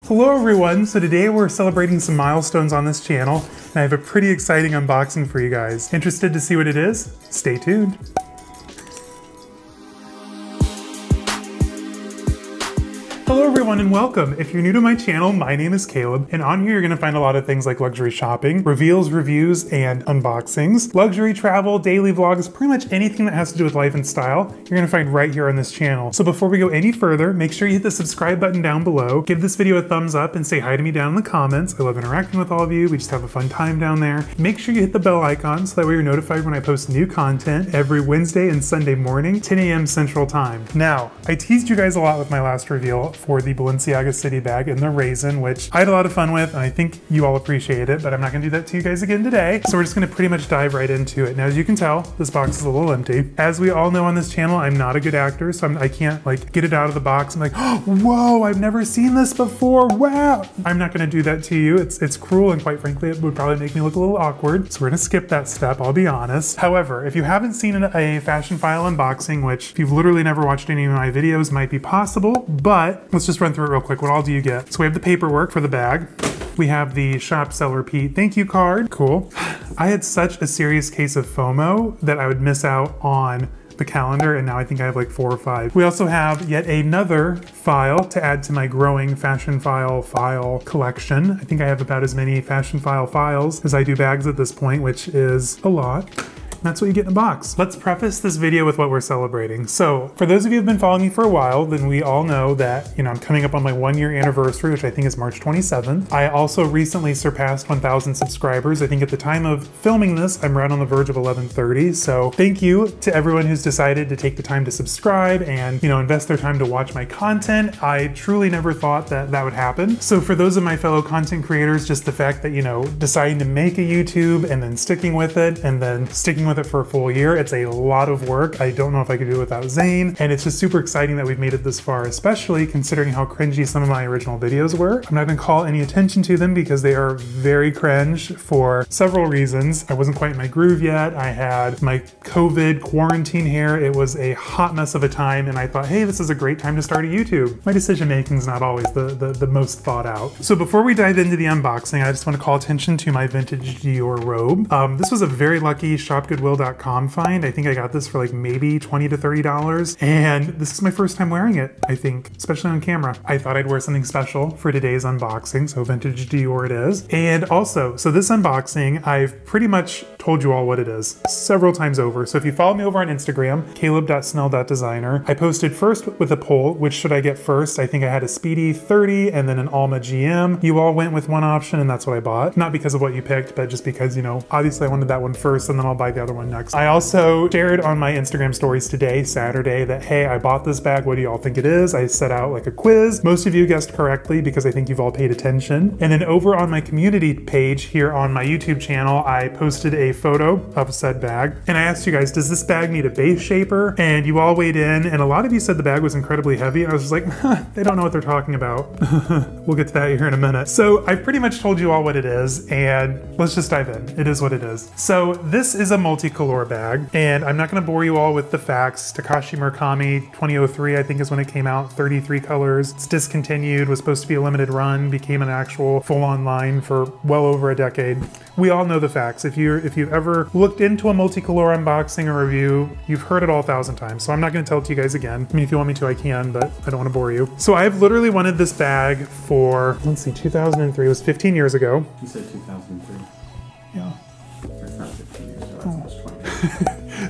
Hello everyone, so today we're celebrating some milestones on this channel, and I have a pretty exciting unboxing for you guys. Interested to see what it is? Stay tuned. Hello everyone and welcome. If you're new to my channel, my name is Caleb, and on here you're going to find a lot of things like luxury shopping, reveals, reviews, and unboxings, luxury travel, daily vlogs, pretty much anything that has to do with life and style, you're going to find right here on this channel. So before we go any further, make sure you hit the subscribe button down below, give this video a thumbs up, and say hi to me down in the comments. I love interacting with all of you. We just have a fun time down there. Make sure you hit the bell icon so that way you're notified when I post new content every Wednesday and Sunday morning, 10 a.m. Central Time. Now, I teased you guys a lot with my last reveal for the Balenciaga City bag and the raisin, which I had a lot of fun with, and I think you all appreciate it, but I'm not gonna do that to you guys again today. So we're just gonna pretty much dive right into it. Now, as you can tell, this box is a little empty. As we all know on this channel, I'm not a good actor, so I can't like get it out of the box. I'm like, oh, whoa, I've never seen this before, wow. I'm not gonna do that to you. It's cruel, and quite frankly, it would probably make me look a little awkward. So we're gonna skip that step, I'll be honest. However, if you haven't seen a Fashionphile unboxing, which if you've literally never watched any of my videos, might be possible, but let's just run through it real quick. What all do you get? So we have the paperwork for the bag. We have the shop seller Pete thank you card. Cool. I had such a serious case of FOMO that I would miss out on the calendar, and now I think I have like 4 or 5. We also have yet another file to add to my growing Fashionphile file collection. I think I have about as many Fashionphile files as I do bags at this point, which is a lot. That's what you get in a box. Let's preface this video with what we're celebrating. So for those of you who've been following me for a while, then we all know that, you know, I'm coming up on my 1-year anniversary, which I think is March 27th. I also recently surpassed 1,000 subscribers. I think at the time of filming this, I'm right on the verge of 1130. So thank you to everyone who's decided to take the time to subscribe and, you know, invest their time to watch my content. I truly never thought that that would happen. So for those of my fellow content creators, just the fact that, you know, deciding to make a YouTube and then sticking with it and then sticking with it for a full year. It's a lot of work. I don't know if I could do it without Zane, and it's just super exciting that we've made it this far, especially considering how cringy some of my original videos were. I'm not gonna call any attention to them because they are very cringe for several reasons. I wasn't quite in my groove yet. I had my COVID quarantine hair. It was a hot mess of a time, and I thought, hey, this is a great time to start a YouTube. My decision making is not always the most thought out. So before we dive into the unboxing, I just want to call attention to my vintage Dior robe. This was a very lucky shopgoodwill.com find. I think I got this for like maybe $20 to $30, and this is my first time wearing it, I think, especially on camera. I thought I'd wear something special for today's unboxing, so vintage Dior it is. And also, so this unboxing, I've pretty much told you all what it is several times over. So if you follow me over on Instagram, caleb.snell.designer, I posted first with a poll, which should I get first? I think I had a Speedy 30 and then an Alma GM. You all went with one option, and that's what I bought. Not because of what you picked, but just because, you know, obviously I wanted that one first, and then I'll buy the other one next. I also shared on my Instagram stories today, Saturday, that hey, I bought this bag, what do y'all think it is? I set out like a quiz. Most of you guessed correctly because I think you've all paid attention. And then over on my community page here on my YouTube channel, I posted a photo of said bag, and I asked you guys, does this bag need a base shaper? And you all weighed in, and a lot of you said the bag was incredibly heavy. I was just like, they don't know what they're talking about. We'll get to that here in a minute. So I've pretty much told you all what it is, and let's just dive in. It is what it is. So this is a multicolor bag, and I'm not going to bore you all with the facts. Takashi Murakami 2003, I think is when it came out, 33 colors. It's discontinued, was supposed to be a limited run, became an actual full-on line for well over a decade. We all know the facts. If you've ever looked into a multicolor unboxing or review, you've heard it all 1,000 times. So I'm not going to tell it to you guys again. I mean, if you want me to, I can, but I don't want to bore you. So I've literally wanted this bag for, let's see, 2003. It was 15 years ago. You said 2003. Yeah. That's not 15 years ago. That's almost 20.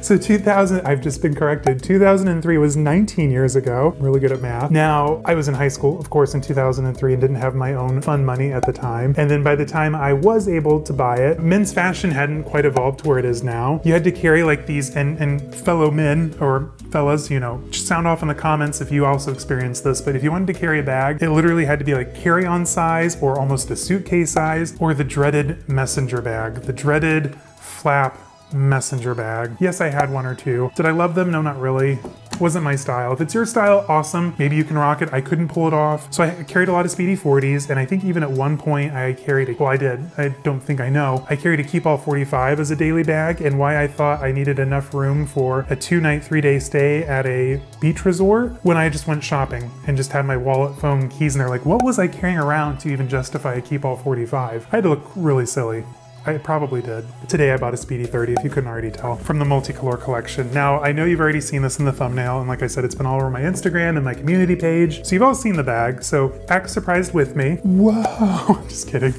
So 2000, I've just been corrected. 2003 was 19 years ago. I'm really good at math. Now, I was in high school, of course, in 2003 and didn't have my own fun money at the time. And then by the time I was able to buy it, men's fashion hadn't quite evolved to where it is now. You had to carry like these, and fellow men or fellas, you know, just sound off in the comments if you also experienced this, but if you wanted to carry a bag, it literally had to be like carry-on size or almost a suitcase size, or the dreaded messenger bag, the dreaded flap messenger bag. Yes, I had one or two. Did I love them? No, not really. Wasn't my style. If it's your style, awesome. Maybe you can rock it. I couldn't pull it off. So I carried a lot of Speedy 40s, and I think even at one point I carried well, I did. I don't think I know. I carried a Keep All 45 as a daily bag, and why I thought I needed enough room for a 2-night, 3-day stay at a beach resort when I just went shopping and just had my wallet, phone, keys, and they're like, what was I carrying around to even justify a Keep All 45? I had to look really silly. I probably did. Today I bought a Speedy 30, if you couldn't already tell, from the Multicolor collection. Now, I know you've already seen this in the thumbnail, and like I said, it's been all over my Instagram and my community page, so you've all seen the bag, so act surprised with me. Whoa, just kidding.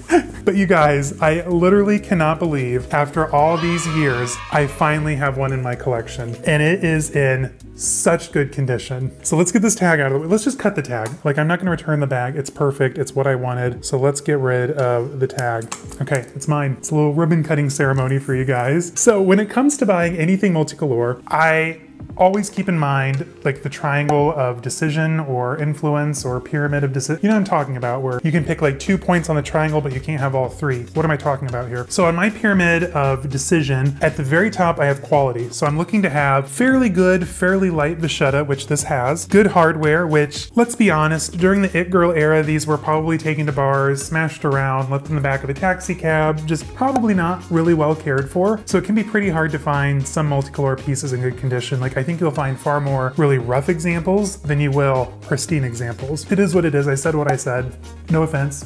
But you guys, I literally cannot believe, after all these years, I finally have one in my collection, and it is in such good condition. So let's get this tag out of the way. Let's just cut the tag. Like, I'm not gonna return the bag. It's perfect, it's what I wanted. So let's get rid of the tag. Okay, it's mine. It's a little ribbon cutting ceremony for you guys. So when it comes to buying anything multicolor, I always keep in mind like the triangle of decision or influence or pyramid of decision. You know what I'm talking about, where you can pick like 2 points on the triangle, but you can't have all 3. What am I talking about here? So on my pyramid of decision, at the very top, I have quality. So I'm looking to have fairly good, fairly light vachetta, which this has, good hardware, which, let's be honest, during the It Girl era, these were probably taken to bars, smashed around, left in the back of a taxi cab, just probably not really well cared for. So it can be pretty hard to find some multicolor pieces in good condition. Like, I think you'll find far more really rough examples than you will pristine examples. It is what it is. I said what I said. No offense.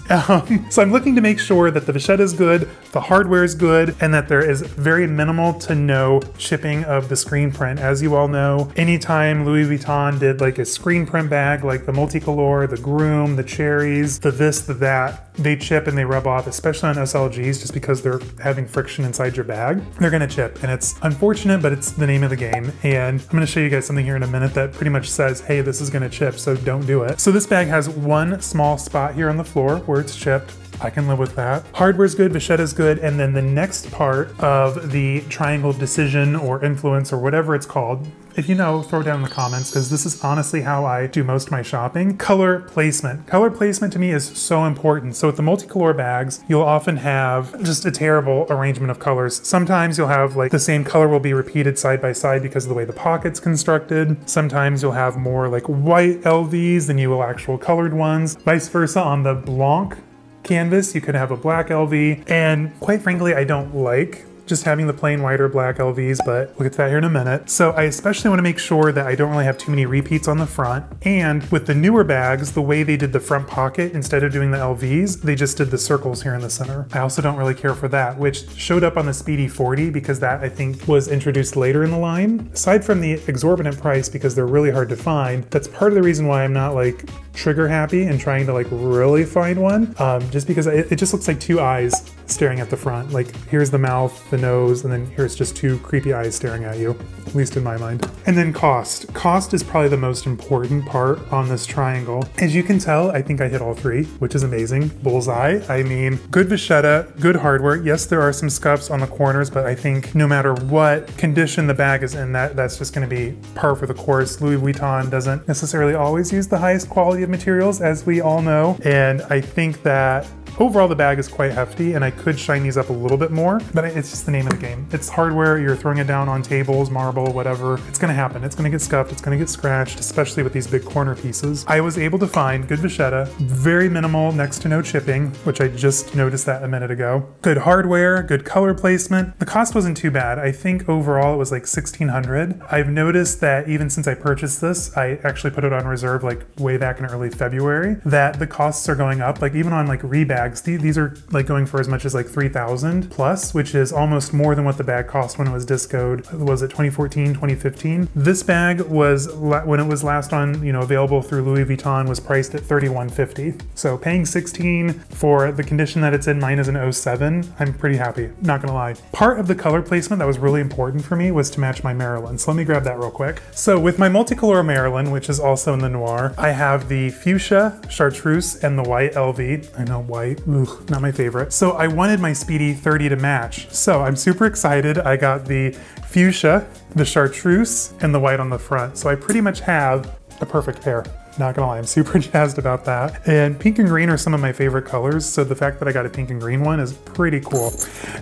So I'm looking to make sure that the vachetta is good, the hardware is good, and that there is very minimal to no chipping of the screen print. As you all know, anytime Louis Vuitton did like a screen print bag, like the Multicolor, the Groom, the Cherries, the this, the that, they chip and they rub off, especially on SLGs, just because they're having friction inside your bag. They're gonna chip, and it's unfortunate, but it's the name of the game. And I'm gonna show you guys something here in a minute that pretty much says, hey, this is gonna chip, so don't do it. So this bag has one small spot here on the floor where it's chipped. I can live with that. Hardware's good, vachetta's good, and then the next part of the triangle decision or influence or whatever it's called, if you know, throw it down in the comments, because this is honestly how I do most of my shopping. Color placement. Color placement to me is so important. So with the multicolor bags, you'll often have just a terrible arrangement of colors. Sometimes you'll have like the same color will be repeated side by side because of the way the pocket's constructed. Sometimes you'll have more like white LVs than you will actual colored ones. Vice versa on the Blanc canvas, you could have a black LV, and quite frankly, I don't like just having the plain white or black LVs, but we'll get to that here in a minute. So I especially want to make sure that I don't really have too many repeats on the front. And with the newer bags, the way they did the front pocket, instead of doing the LVs, they just did the circles here in the center. I also don't really care for that, which showed up on the Speedy 40 because that I think was introduced later in the line. Aside from the exorbitant price, because they're really hard to find, that's part of the reason why I'm not like trigger happy and trying to like really find one, just because it just looks like 2 eyes staring at the front. Like here's the mouth, the nose, and then here's just 2 creepy eyes staring at you, at least in my mind. And then cost. Cost is probably the most important part on this triangle. As you can tell, I think I hit all 3, which is amazing. Bullseye. I mean, good vachetta, good hardware. Yes, there are some scuffs on the corners, but I think no matter what condition the bag is in, that's just going to be par for the course. Louis Vuitton doesn't necessarily always use the highest quality of materials, as we all know, and I think that overall, the bag is quite hefty, and I could shine these up a little bit more, but it's just the name of the game. It's hardware, you're throwing it down on tables, marble, whatever. It's gonna happen. It's gonna get scuffed, it's gonna get scratched, especially with these big corner pieces. I was able to find good vachetta, very minimal, next to no chipping, which I just noticed that a minute ago. Good hardware, good color placement. The cost wasn't too bad. I think overall it was like $1,600. I've noticed that even since I purchased this, I actually put it on reserve like way back in early February, that the costs are going up. Like even on like Rebag, these are like going for as much as like 3,000 plus, which is almost more than what the bag cost when it was discoed. Was it 2014, 2015? This bag was, when it was last on, available through Louis Vuitton, was priced at $3,150. So paying $16 for the condition that it's in, mine is an 07, I'm pretty happy, not gonna lie. Part of the color placement that was really important for me was to match my Maryland. So let me grab that real quick. So with my multicolor Maryland, which is also in the noir, I have the fuchsia, chartreuse, and the white LV. I know, white. Ugh, not my favorite. So I wanted my Speedy 30 to match. So I'm super excited. I got the fuchsia, the chartreuse, and the white on the front. So I pretty much have a perfect pair. Not gonna lie, I'm super jazzed about that. And pink and green are some of my favorite colors, so the fact that I got a pink and green one is pretty cool.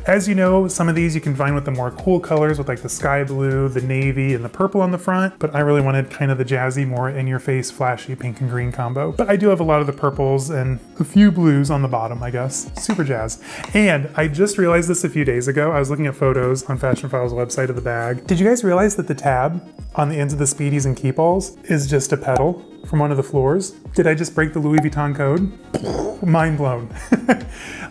As you know, some of these you can find with the more cool colors with like the sky blue, the navy, and the purple on the front, but I really wanted kind of the jazzy, more in-your-face, flashy pink and green combo. But I do have a lot of the purples and a few blues on the bottom, I guess. Super jazz. And I just realized this a few days ago. I was looking at photos on Fashionphile's website of the bag. Did you guys realize that the tab on the ends of the Speedies and Keepalls is just a petal from one of the floors? Did I just break the Louis Vuitton code? Mind blown.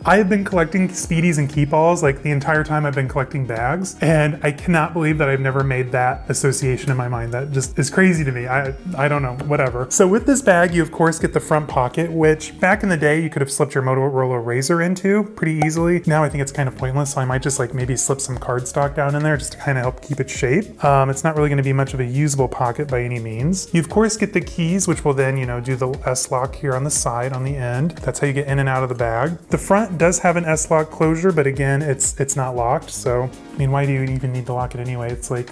I have been collecting Speedies and Keepalls like the entire time I've been collecting bags, and I cannot believe that I've never made that association in my mind. That just is crazy to me. I don't know, whatever. So with this bag, you of course get the front pocket, which back in the day you could have slipped your Motorola Razr into pretty easily. Now I think it's kind of pointless, so I might just like maybe slip some cardstock down in there just to kind of help keep it shape. It's not really going to be much of a usable pocket by any means. You of course get the keys, which will then, you know, do the S-lock here on the side on the end. That's how you get in and out of the bag. The front does have an S-lock closure, but again, it's not locked. So, I mean, why do you even need to lock it anyway? It's like,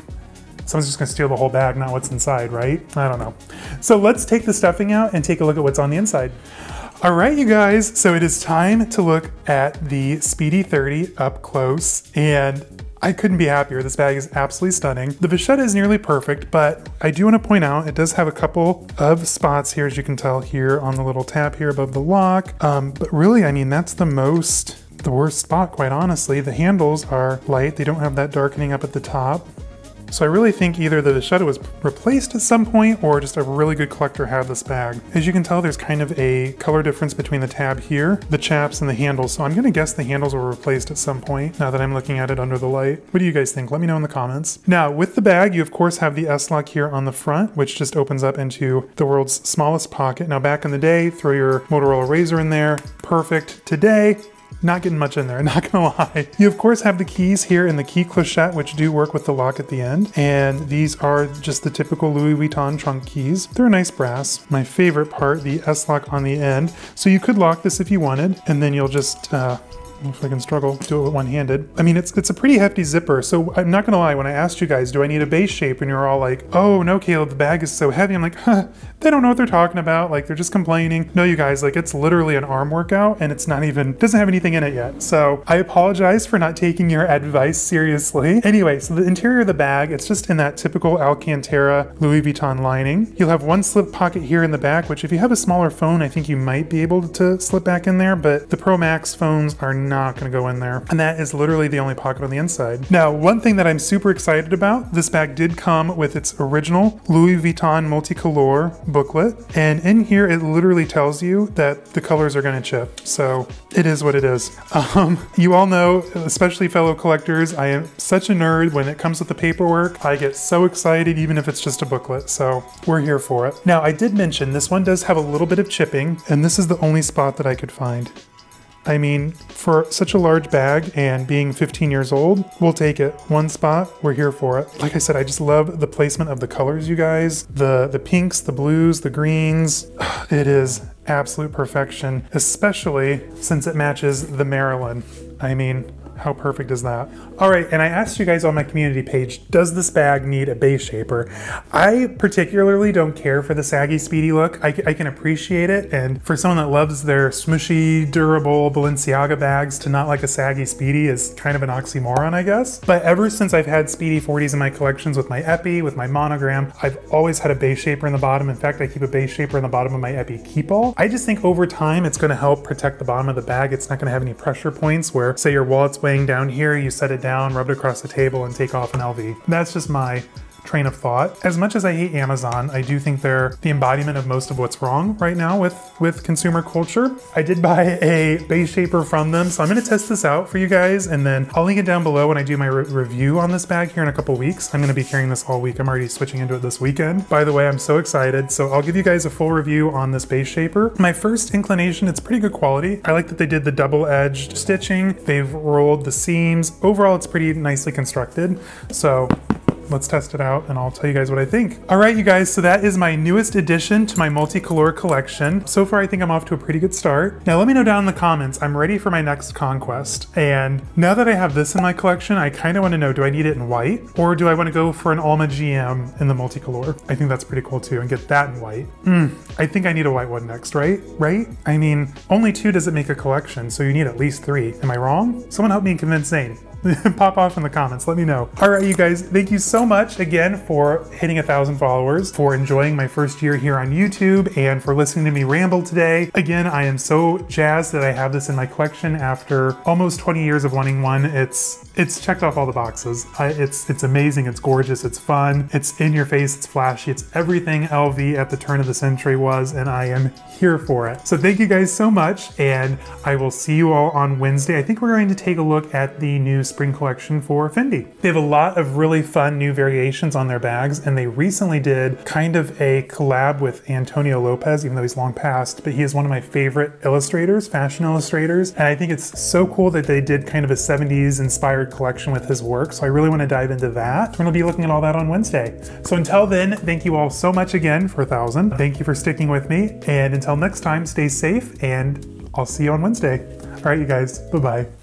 someone's just gonna steal the whole bag, not what's inside, right? I don't know. So let's take the stuffing out and take a look at what's on the inside. All right, you guys, so it is time to look at the Speedy 30 up close, and I couldn't be happier. This bag is absolutely stunning. The vachetta is nearly perfect, but I do want to point out it does have a couple of spots here, as you can tell here on the little tab here above the lock. But really, I mean, that's the worst spot, quite honestly. The handles are light. They don't have that darkening up at the top. So I really think either the vachetta was replaced at some point or just a really good collector had this bag. As you can tell, there's kind of a color difference between the tab here, the chaps, and the handles. So I'm gonna guess the handles were replaced at some point now that I'm looking at it under the light. What do you guys think? Let me know in the comments. Now with the bag, you of course have the S-lock here on the front, which just opens up into the world's smallest pocket. Now back in the day, throw your Motorola Razr in there, perfect. Today, not getting much in there, not gonna lie. You of course have the keys here in the key clochette, which do work with the lock at the end. And these are just the typical Louis Vuitton trunk keys. They're a nice brass. My favorite part, the S-lock on the end. So you could lock this if you wanted, and then you'll just, if I can struggle, do it with one-handed. I mean, it's a pretty hefty zipper, so I'm not gonna lie, when I asked you guys, do I need a base shape? And you're all like, oh no, Caleb, the bag is so heavy. I'm like, huh, they don't know what they're talking about. Like, they're just complaining. No, you guys, like, it's literally an arm workout, and it's not even, doesn't have anything in it yet. So I apologize for not taking your advice seriously. Anyway, so the interior of the bag, it's just in that typical Alcantara Louis Vuitton lining. You'll have one slip pocket here in the back, which if you have a smaller phone, I think you might be able to slip back in there, but the Pro Max phones are not gonna go in there. And that is literally the only pocket on the inside. Now, one thing that I'm super excited about, this bag did come with its original Louis Vuitton Multicolore booklet. And in here, it literally tells you that the colors are gonna chip. So it is what it is. You all know, especially fellow collectors, I am such a nerd when it comes with the paperwork. I get so excited, even if it's just a booklet. So we're here for it. Now, I did mention this one does have a little bit of chipping, and this is the only spot that I could find. I mean, for such a large bag and being 15 years old, we'll take it. One spot, we're here for it. Like I said, I just love the placement of the colors, you guys. The pinks, the blues, the greens. It is absolute perfection, especially since it matches the Maryland. I mean, how perfect is that? All right, and I asked you guys on my community page, does this bag need a base shaper? I particularly don't care for the saggy Speedy look. I can appreciate it, and for someone that loves their smushy, durable Balenciaga bags, to not like a saggy Speedy is kind of an oxymoron, I guess. But ever since I've had Speedy 40s in my collections with my Epi, with my monogram, I've always had a base shaper in the bottom. In fact, I keep a base shaper in the bottom of my Epi Keepall. I just think over time, it's gonna help protect the bottom of the bag. It's not gonna have any pressure points where, say your wallet's weighing down here, you set it down, rub it across the table, and take off an LV. That's just my train of thought. As much as I hate Amazon, I do think they're the embodiment of most of what's wrong right now with consumer culture. I did buy a base shaper from them, so I'm gonna test this out for you guys, and then I'll link it down below when I do my review on this bag here in a couple weeks. I'm gonna be carrying this all week. I'm already switching into it this weekend. By the way, I'm so excited. So I'll give you guys a full review on this base shaper. My first inclination, it's pretty good quality. I like that they did the double-edged stitching. They've rolled the seams. Overall, it's pretty nicely constructed. So let's test it out and I'll tell you guys what I think. All right, you guys, so that is my newest addition to my multicolor collection. So far, I think I'm off to a pretty good start. Now, let me know down in the comments. I'm ready for my next conquest. And now that I have this in my collection, I kind of want to know, do I need it in white? Or do I want to go for an Alma GM in the multicolor? I think that's pretty cool too, and get that in white. I think I need a white one next, right? Right? I mean, only 2 doesn't make a collection, so you need at least 3. Am I wrong? Someone help me convince Zane. Pop off in the comments, let me know. All right, you guys, thank you so much again for hitting 1,000 followers, for enjoying my first year here on YouTube, and for listening to me ramble today. Again, I am so jazzed that I have this in my collection after almost 20 years of wanting one. It's checked off all the boxes. It's amazing, it's gorgeous, it's fun, it's in your face, it's flashy, it's everything LV at the turn of the century was, and I am here for it. So thank you guys so much, and I will see you all on Wednesday. I think we're going to take a look at the new spring collection for Fendi. They have a lot of really fun new variations on their bags, and they recently did kind of a collab with Antonio Lopez, even though he's long passed, but he is one of my favorite illustrators, fashion illustrators, and I think it's so cool that they did kind of a 70s inspired collection with his work, so I really want to dive into that. We're going to be looking at all that on Wednesday. So until then, thank you all so much again for 1,000. Thank you for sticking with me, and until next time, stay safe, and I'll see you on Wednesday. All right, you guys, bye-bye.